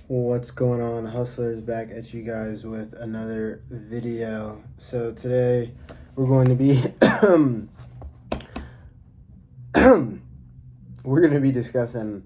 What's going on, hustlers? Back at you guys with another video. So today we're going to be we're going to be discussing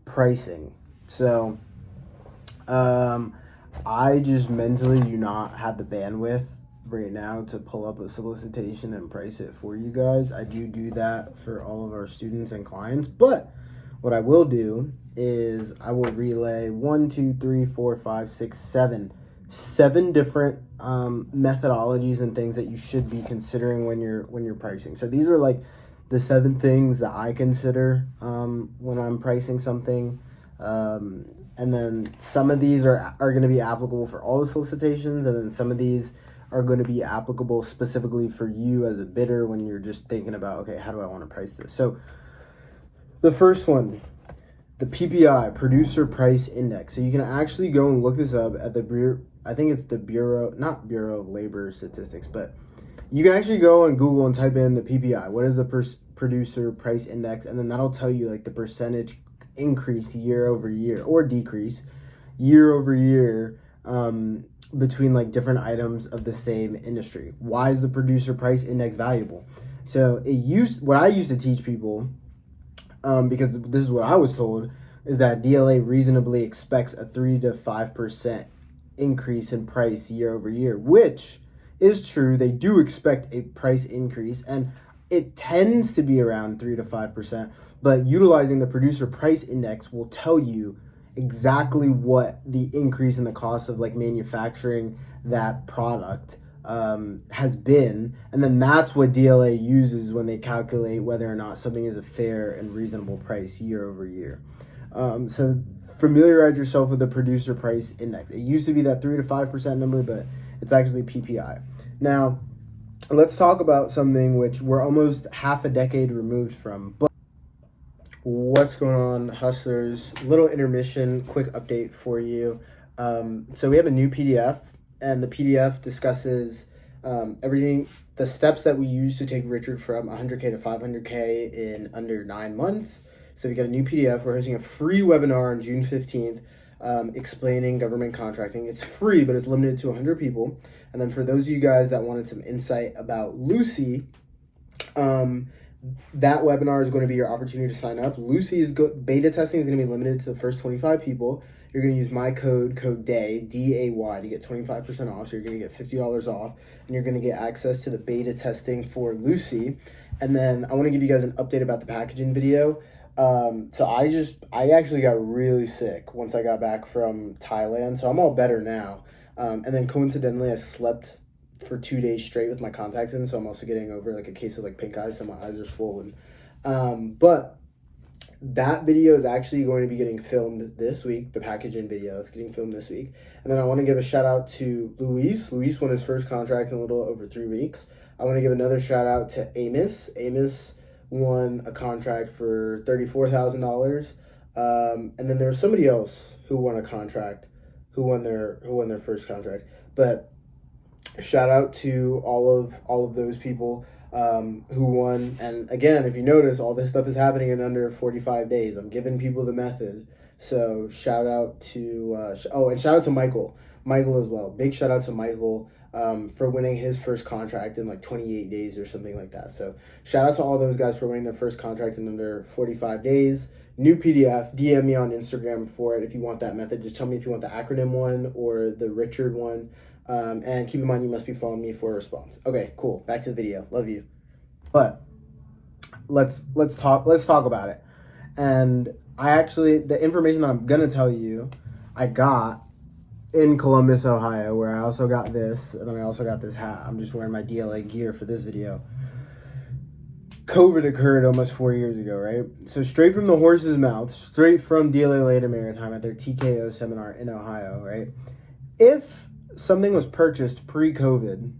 pricing. So I just mentally do not have the bandwidth right now to pull up a solicitation and price it for you guys. I do that for all of our students and clients, but what I will do is I will relay 7 different methodologies and things that you should be considering when you're pricing. So these are like the 7 things that I consider when I'm pricing something. And then some of these are going to be applicable for all the solicitations, and then some of these are going to be applicable specifically for you as a bidder when you're just thinking about, okay, how do I want to price this? So the first one, the PPI, Producer Price Index. So you can actually go and look this up at the Bureau, I think it's the Bureau, not Bureau of Labor Statistics, but you can actually go on Google and type in the PPI. What is the Producer Price Index? And then that'll tell you like the percentage increase year over year or decrease year over year between like different items of the same industry. Why is the Producer Price Index valuable? So what I used to teach people, because this is what I was told, is that DLA reasonably expects a 3 to 5% increase in price year over year, which is true. They do expect a price increase, and it tends to be around 3 to 5%, but utilizing the Producer Price Index will tell you exactly what the increase in the cost of like manufacturing that product has been, and then that's what DLA uses when they calculate whether or not something is a fair and reasonable price year over year. So familiarize yourself with the Producer Price Index. It used to be that 3 to 5% number, but it's actually PPI. Now, let's talk about something which we're almost half a decade removed from. But what's going on, hustlers? Little intermission, quick update for you. So we have a new PDF, and the PDF discusses everything, the steps that we use to take Richard from 100K to 500K in under 9 months. So we got a new PDF. We're hosting a free webinar on June 15th explaining government contracting. It's free, but it's limited to 100 people. And then for those of you guys that wanted some insight about Lucy, that webinar is going to be your opportunity to sign up. Lucy's beta testing is going to be limited to the first 25 people. You're going to use my code DAY, D-A-Y, to get 25% off. So you're going to get $50 off, and you're going to get access to the beta testing for Lucy. And then I want to give you guys an update about the packaging video. So I actually got really sick once I got back from Thailand. So I'm all better now. And then coincidentally, I slept for 2 days straight with my contacts in. So I'm also getting over like a case of like pink eyes. So my eyes are swollen. But that video is actually going to be getting filmed this week. The packaging video is getting filmed this week. And then I want to give a shout out to Luis. Luis won his first contract in a little over 3 weeks. I want to give another shout out to Amos. Amos won a contract for $34,000. And then there was somebody else who won a contract, who won their first contract. But shout out to all of those people who won. And again, if you notice, all this stuff is happening in under 45 days. I'm giving people the method. So shout out to and shout out to Michael as well. Big shout out to Michael for winning his first contract in like 28 days or something like that. So shout out to all those guys for winning their first contract in under 45 days. New PDF. DM me on Instagram for it if you want that method. Just tell me if you want the acronym one or the Richard one. And keep in mind, you must be following me for a response. Okay, cool. Back to the video. Love you. But let's talk about it. And the information that I'm gonna tell you, I got in Columbus, Ohio, where I also got this, and then I also got this hat. I'm just wearing my DLA gear for this video. COVID occurred almost 4 years ago, right? So straight from the horse's mouth, straight from DLA Later Maritime at their TKO seminar in Ohio, right? If something was purchased pre-COVID,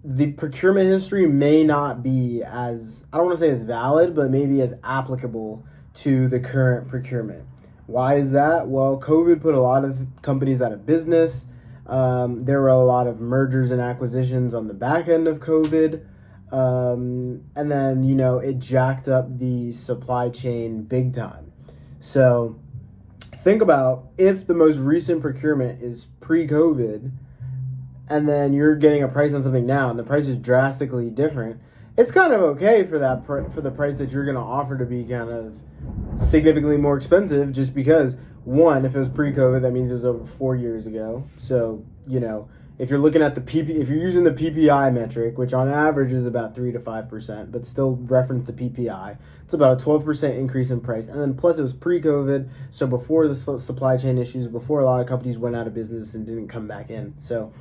the procurement history may not be as, I don't want to say as valid, but maybe as applicable to the current procurement. Why is that? Well, COVID put a lot of companies out of business. There were a lot of mergers and acquisitions on the back end of COVID. And then, it jacked up the supply chain big time. So think about if the most recent procurement is pre-COVID and then you're getting a price on something now and the price is drastically different, it's kind of okay for that for the price that you're going to offer to be kind of significantly more expensive, just because, one, if it was pre-COVID, that means it was over 4 years ago. So, you know, if you're looking at if you're using the PPI metric, which on average is about 3 to 5%, but still reference the PPI, it's about a 12% increase in price. And then plus it was pre-COVID, so before the supply chain issues, before a lot of companies went out of business and didn't come back in. So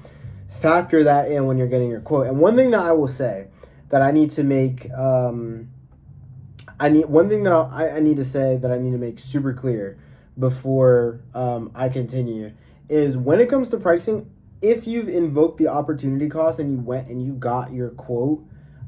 factor that in when you're getting your quote. And one thing that I will say that I need to make, I need to make super clear before I continue is when it comes to pricing, if you've invoked the opportunity cost and you went and you got your quote,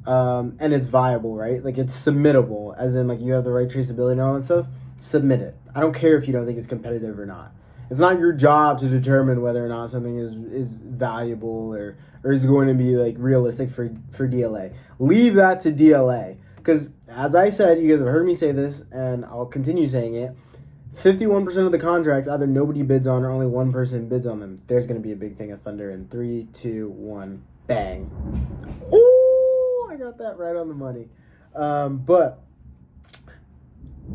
and it's viable, right? Like it's submittable, as in like you have the right traceability and all that stuff, submit it. I don't care if you don't think it's competitive or not. It's not your job to determine whether or not something is valuable or is going to be like realistic for DLA. Leave that to DLA. Because as I said, you guys have heard me say this and I'll continue saying it, 51% of the contracts either nobody bids on or only one person bids on them. There's going to be a big thing of thunder in 3, 2, 1, bang. Ooh, I got that right on the money. But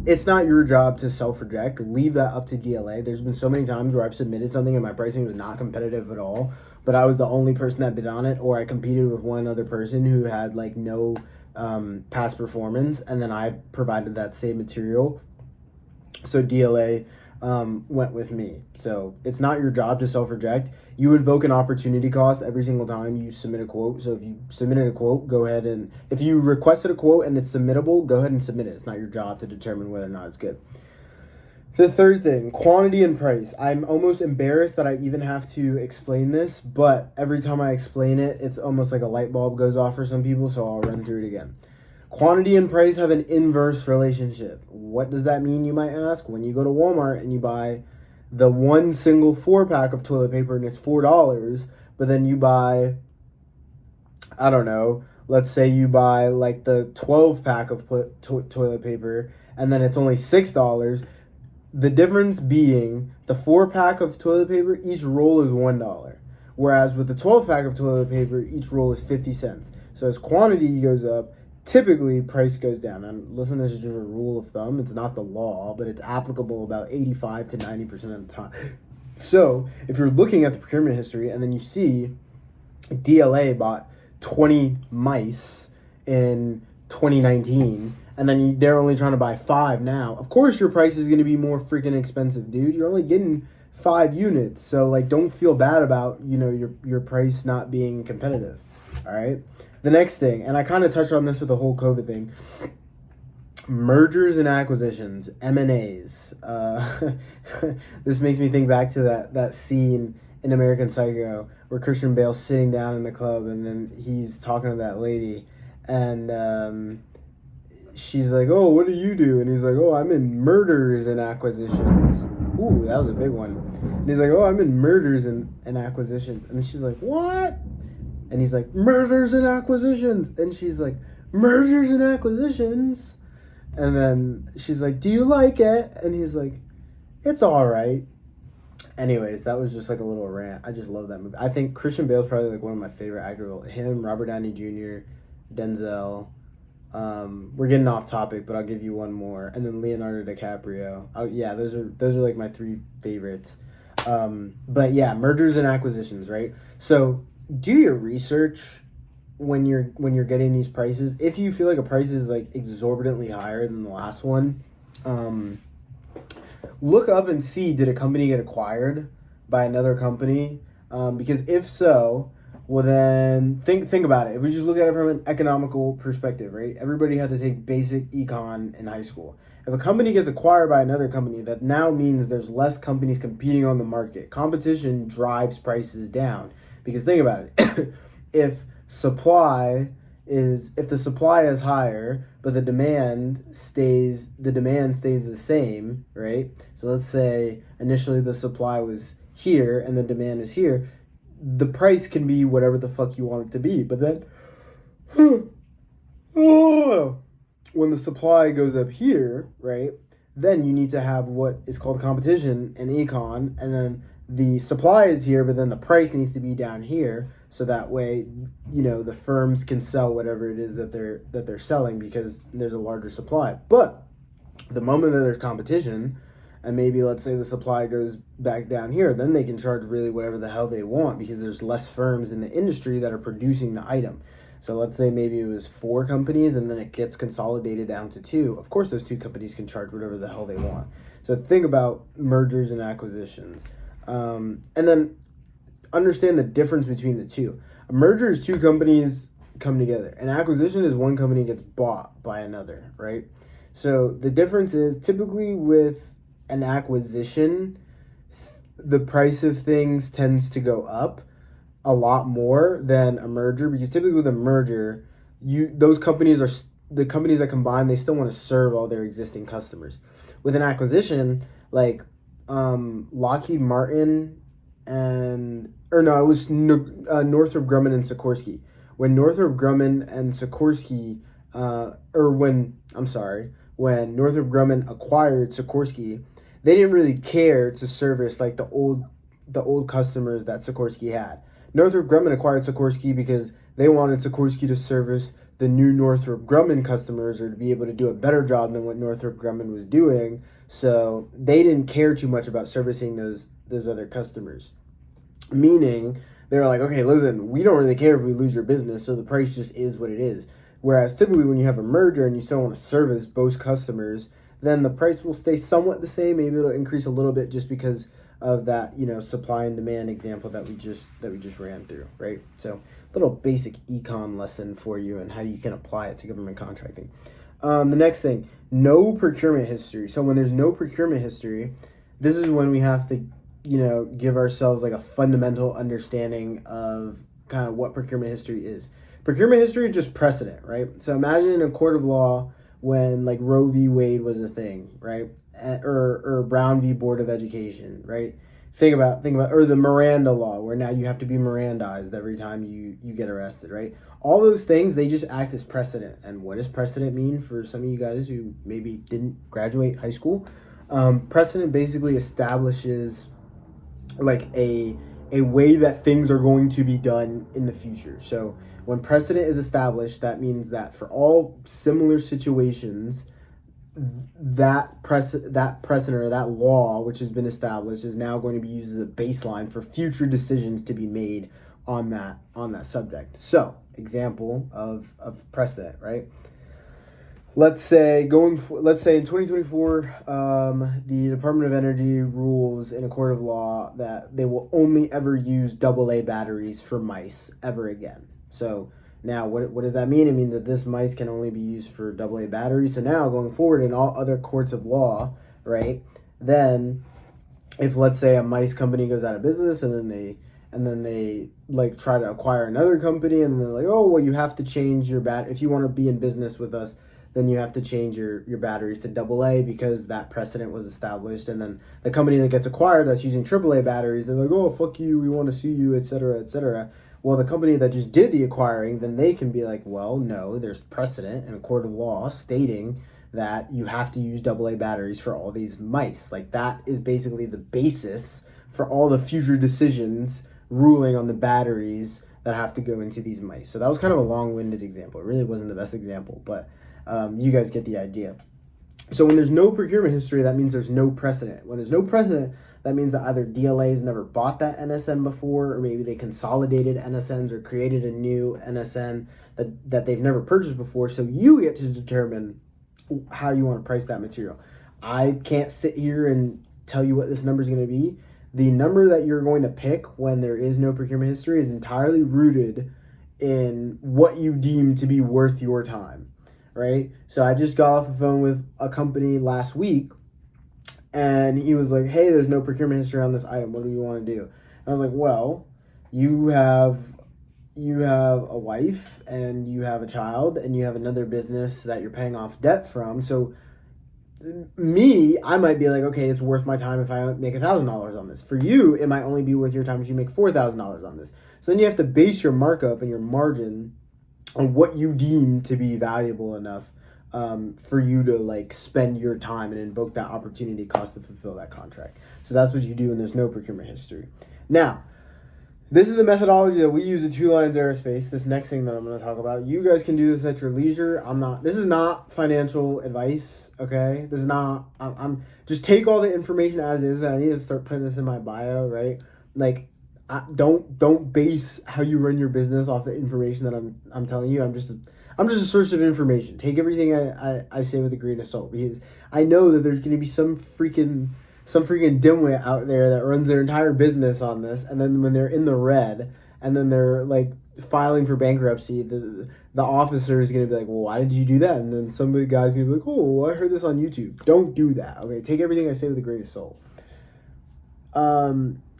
it's not your job to self-reject. Leave that up to DLA. There's been so many times where I've submitted something and my pricing was not competitive at all, but I was the only person that bid on it, or I competed with one other person who had like no past performance, and then I provided that same material. So DLA went with me. So it's not your job to self-reject. You invoke an opportunity cost every single time you submit a quote. So if you submitted a quote, go ahead and, if you requested a quote and it's submittable, go ahead and submit it. It's not your job to determine whether or not it's good. The third thing, quantity and price. I'm almost embarrassed that I even have to explain this, but every time I explain it, it's almost like a light bulb goes off for some people, so I'll run through it again. Quantity and price have an inverse relationship. What does that mean, you might ask? When you go to Walmart and you buy the one single 4-pack of toilet paper and it's $4, but then you buy, I don't know, let's say you buy like the 12-pack of toilet paper and then it's only $6. The difference being the 4-pack of toilet paper, each roll is $1. Whereas with the 12-pack of toilet paper, each roll is 50 cents. So as quantity goes up, typically price goes down. And listen, this is just a rule of thumb. It's not the law, but it's applicable about 85 to 90% of the time. So if you're looking at the procurement history and then you see DLA bought 20 mice in 2019, and then they're only trying to buy 5 now, of course your price is going to be more freaking expensive, dude. You're only getting 5 units. So like, don't feel bad about, you know, your price not being competitive. All right. The next thing, and I kind of touched on this with the whole COVID thing, mergers and acquisitions, M&As. This makes me think back to that scene in American Psycho where Christian Bale's sitting down in the club and then he's talking to that lady and she's like, oh, what do you do? And he's like, oh, I'm in murders and acquisitions. Ooh, that was a big one. And he's like, oh, I'm in murders and acquisitions. And she's like, what? And he's like, murders and acquisitions. And she's like, murders and acquisitions. And then she's like, do you like it? And he's like, it's all right. Anyways, that was just like a little rant. I just love that movie. I think Christian Bale's probably like one of my favorite actors. Him, Robert Downey Jr., Denzel. We're getting off topic, but I'll give you one more. And then Leonardo DiCaprio. Oh yeah, those are like my 3 favorites. But yeah, mergers and acquisitions, right? So do your research when you're getting these prices. If you feel like a price is like exorbitantly higher than the last one, look up and see, did a company get acquired by another company? Because if so, well then think about it. If we just look at it from an economical perspective, right? Everybody had to take basic econ in high school. If a company gets acquired by another company, that now means there's less companies competing on the market. Competition drives prices down. Because think about it, if the supply is higher, but the demand stays the same, right? So let's say initially the supply was here and the demand is here, the price can be whatever the fuck you want it to be. But then, when the supply goes up here, right, then you need to have what is called competition in econ, and then the supply is here, but then the price needs to be down here, so that way, the firms can sell whatever it is that they're selling because there's a larger supply. But the moment that there's competition, and maybe let's say the supply goes back down here, then they can charge really whatever the hell they want because there's less firms in the industry that are producing the item. So let's say maybe it was 4 companies and then it gets consolidated down to 2. Of course, those 2 companies can charge whatever the hell they want. So think about mergers and acquisitions. And then understand the difference between the two. A merger is 2 companies come together. An acquisition is 1 company gets bought by another, right? So the difference is typically with an acquisition, the price of things tends to go up a lot more than a merger, because typically with a merger, those companies are the companies that combine, they still want to serve all their existing customers. With an acquisition, like Lockheed Martin it was Northrop Grumman and Sikorsky. When Northrop Grumman and Sikorsky, when Northrop Grumman acquired Sikorsky, they didn't really care to service like the old customers that Sikorsky had. Northrop Grumman acquired Sikorsky because they wanted Sikorsky to service the new Northrop Grumman customers, or to be able to do a better job than what Northrop Grumman was doing. So they didn't care too much about servicing those other customers. Meaning, they were like, okay, listen, we don't really care if we lose your business, so the price just is what it is. Whereas typically when you have a merger and you still want to service both customers, then the price will stay somewhat the same. Maybe it'll increase a little bit just because of that, supply and demand example that we just ran through, right? So little basic econ lesson for you and how you can apply it to government contracting. The next thing, no procurement history. So when there's no procurement history, this is when we have to, give ourselves like a fundamental understanding of kind of what procurement history is. Procurement history is just precedent, right? So imagine a court of law when like Roe v. Wade was a thing, right? Or Brown v. Board of Education, right? Think about, or the Miranda law, where now you have to be Mirandized every time you get arrested, right? All those things, they just act as precedent. And what does precedent mean for some of you guys who maybe didn't graduate high school? Precedent basically establishes like a way that things are going to be done in the future. So when precedent is established, that means that for all similar situations, that precedent or that law which has been established is now going to be used as a baseline for future decisions to be made on that subject. So, example of precedent, right? Let's say in 2024, the Department of Energy rules in a court of law that they will only ever use AA batteries for mice ever again. So now, what does that mean? It means that this mice can only be used for AA batteries. So now, going forward in all other courts of law, right? Then, if let's say a mice company goes out of business, and then they like try to acquire another company, and they're like, oh well, you have to change your if you want to be in business with us, then you have to change your batteries to AA because that precedent was established. And then the company that gets acquired that's using AAA batteries, they're like, oh fuck you, we want to sue you, etc., etc. Well, the company that just did the acquiring, then they can be like, well, no, there's precedent in a court of law stating that you have to use AA batteries for all these mice. Like, that is basically the basis for all the future decisions ruling on the batteries that have to go into these mice. So that was kind of a long-winded example. It really wasn't the best example, but you guys get the idea. So when there's no procurement history, that means there's no precedent. When there's no precedent, that means that either DLA's never bought that NSN before, or maybe they consolidated NSNs or created a new NSN that they've never purchased before. So you get to determine how you want to price that material. I can't sit here and tell you what this number is going to be. The number that you're going to pick when there is no procurement history is entirely rooted in what you deem to be worth your time, right? So I just got off the phone with a company last week, and he was like, hey, there's no procurement history on this item. What do you want to do? And I was like, well, you have a wife and you have a child and you have another business that you're paying off debt from. So I might be like, okay, it's worth my time if I make $1,000 on this. For you, it might only be worth your time if you make $4,000 on this. So then you have to base your markup and your margin on what you deem to be valuable enough for you to like spend your time and invoke that opportunity cost to fulfill that contract. So that's what you do, and there's no procurement history. Now, this is the methodology that we use at Two Lines Aerospace. This next thing that I'm going to talk about, you guys can do this at your leisure. This is not financial advice, okay? This is not, I'm just take all the information as is, and I need to start putting this in my bio, right? Like, don't base how you run your business off the information that I'm telling you. I'm just a source of information. Take everything I say with a grain of salt, because I know that there's going to be some freaking dimwit out there that runs their entire business on this, and then when they're in the red and then they're like filing for bankruptcy, the officer is going to be like, well, why did you do that? And then some guy's going to be like, oh, I heard this on YouTube. Don't do that, okay? Take everything I say with a grain of salt.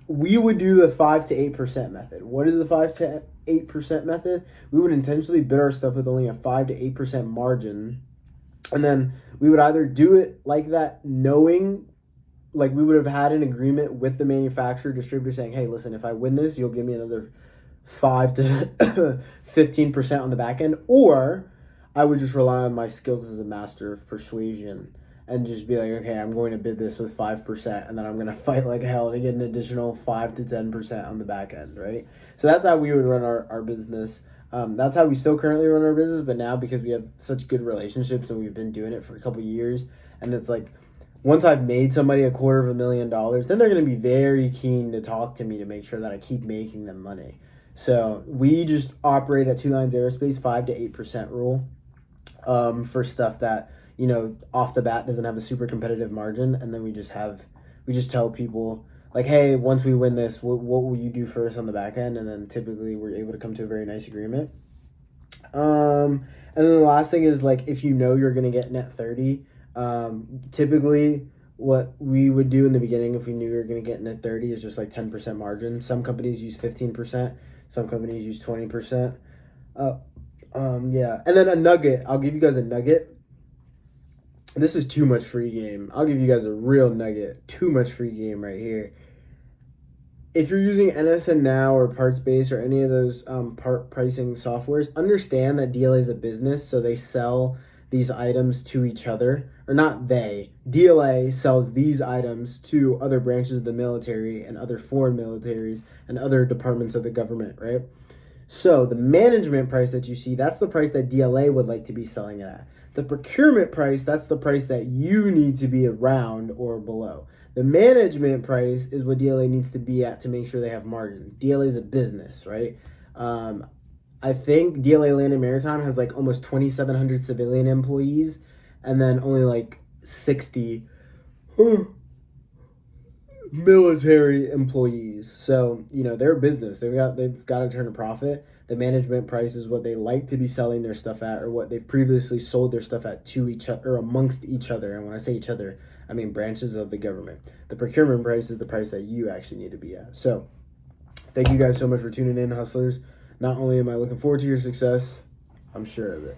We would do the 5 to 8% method. What is the 5 to 8% method? We would intentionally bid our stuff with only a 5 to 8% margin, and then we would either do it like that, knowing, like, we would have had an agreement with the manufacturer distributor saying, hey, listen, if I win this, you'll give me another 5 to 15% on the back end, or I would just rely on my skills as a master of persuasion and just be like, okay, I'm going to bid this with 5%, and then I'm going to fight like hell to get an additional 5 to 10% on the back end, right? So that's how we would run our business. That's how we still currently run our business, but now because we have such good relationships and we've been doing it for a couple of years, and it's like, once I've made somebody $250,000, then they're going to be very keen to talk to me to make sure that I keep making them money. So we just operate at Two Lines Aerospace 5 to 8% rule for stuff that, you know, off the bat doesn't have a super competitive margin. And then we just tell people like, hey, once we win this, what will you do first on the back end? And then typically we're able to come to a very nice agreement. And then the last thing is, like, if you know you're going to get net 30, typically what we would do in the beginning, if we knew we were going to get net 30, is just like 10% margin. Some companies use 15%. Some companies use 20%. Yeah. And then a nugget. I'll give you guys a nugget. This is too much free game. I'll give you guys a real nugget. Too much free game right here. If you're using NSN Now or PartsBase or any of those part pricing softwares, understand that DLA is a business, so they sell these items to each other. Or not they. DLA sells these items to other branches of the military and other foreign militaries and other departments of the government, right? So the management price that you see, that's the price that DLA would like to be selling it at. The procurement price, that's the price that you need to be around or below. The management price is what DLA needs to be at to make sure they have margins. DLA is a business, right? I think DLA Land and Maritime has like almost 2,700 civilian employees and then only like 60 military employees. So, you know, they're a business. They've got to turn a profit. The management price is what they like to be selling their stuff at, or what they've previously sold their stuff at to each other or amongst each other. And when I say each other, I mean branches of the government. The procurement price is the price that you actually need to be at. So thank you guys so much for tuning in, hustlers. Not only am I looking forward to your success, I'm sure of it.